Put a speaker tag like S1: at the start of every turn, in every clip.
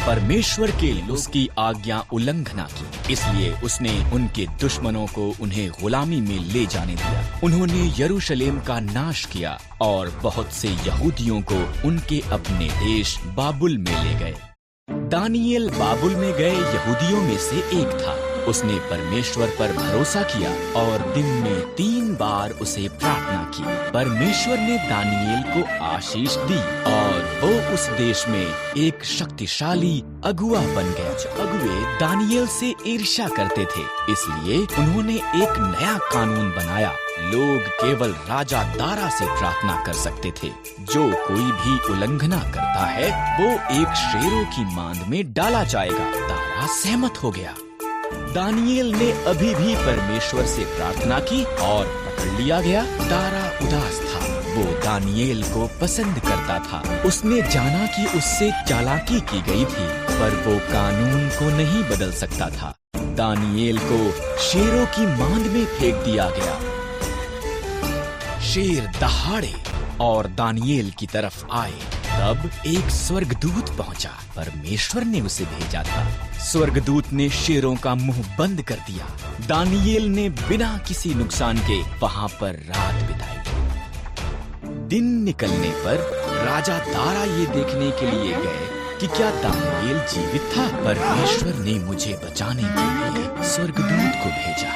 S1: परमेश्वर के उसकी आज्ञा उल्लंघना की, इसलिए उसने उनके दुश्मनों को उन्हें गुलामी में ले जाने दिया। उन्होंने यरूशलेम का नाश किया और बहुत से यहूदियों को उनके अपने देश बाबुल में ले गए। दानियेल बाबुल में गए यहूदियों में से एक था। उसने परमेश्वर पर भरोसा किया और दिन में 3 बार उसे प्रार्थना की। परमेश्वर ने दानियेल को आशीष दी और वो उस देश में एक शक्तिशाली अगुआ बन गया। अगुए दानियेल से ईर्ष्या करते थे, इसलिए उन्होंने एक नया कानून बनाया। लोग केवल राजा दारा से प्रार्थना कर सकते थे। जो कोई भी उल्लंघना करता है वो एक शेरों की मांद में डाला जाएगा। दारा सहमत हो गया। दानियेल ने अभी भी परमेश्वर से प्रार्थना की और पकड़ लिया गया। दारा उदास था। वो दानियेल को पसंद करता था। उसने जाना कि उससे चालाकी की गई थी, पर वो कानून को नहीं बदल सकता था। दानियेल को शेरों की मांद में फेंक दिया गया। शेर दहाड़े और दानियेल की तरफ आए। तब एक स्वर्गदूत पहुंचा। परमेश्वर ने उसे भेजा था। स्वर्गदूत ने शेरों का मुंह बंद कर दिया। दानियेल ने बिना किसी नुकसान के वहां पर रात बिताई। दिन निकलने पर राजा दारा ये देखने के लिए गए कि क्या दानियेल जीवित था। परमेश्वर ने मुझे बचाने के लिए स्वर्गदूत को भेजा,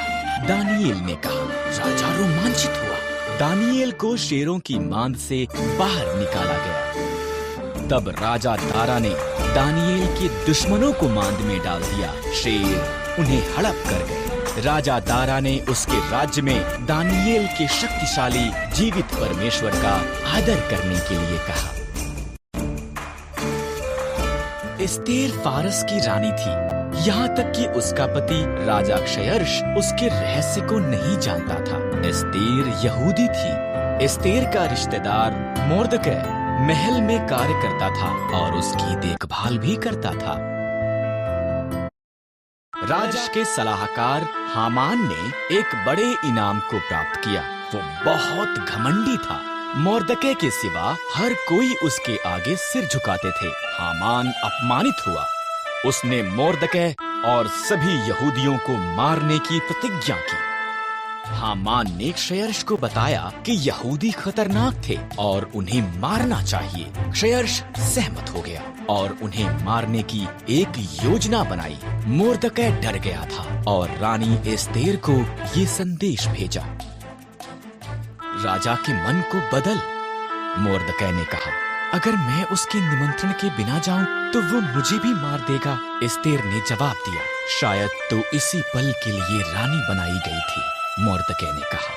S1: दानियेल ने कहा। राजा रोमांचित हुआ। दानियेल को शेरों की मांद से बाहर निकाला गया। तब राजा दारा ने दानियेल के दुश्मनों को मांद में डाल दिया। शेर उन्हें हड़प कर गए। राजा दारा ने उसके राज्य में दानियेल के शक्तिशाली जीवित परमेश्वर का आदर करने के लिए कहा। एस्तेर फारस की रानी थी, यहाँ तक कि उसका पति राजा क्षयर्ष उसके रहस्य को नहीं जानता था। एस्तेर यहूदी थी। एस्तेर का रिश्तेदार मोर्दकै महल में कार्य करता था और उसकी देखभाल भी करता था। राजा के सलाहकार हामान ने एक बड़े इनाम को प्राप्त किया। वो बहुत घमंडी था। मोर्दकै के सिवा हर कोई उसके आगे सिर झुकाते थे। हामान अपमानित हुआ। उसने मोर्दकै और सभी यहूदियों को मारने की प्रतिज्ञा की। हामान ने क्षयर्ष को बताया कि यहूदी खतरनाक थे और उन्हें मारना चाहिए। क्षयर्ष सहमत हो गया और उन्हें मारने की एक योजना बनाई। मोर्दकै डर गया था और रानी एस्तेर को ये संदेश भेजा। राजा के मन को बदल। मोर्दकै ने कहा, अगर मैं उसके निमंत्रण के बिना जाऊं तो वो मुझे भी मार देगा। एस्तेर ने जवाब दिया, शायद तो इसी पल के लिए रानी बनाई गई थी। मोर्दकै ने कहा,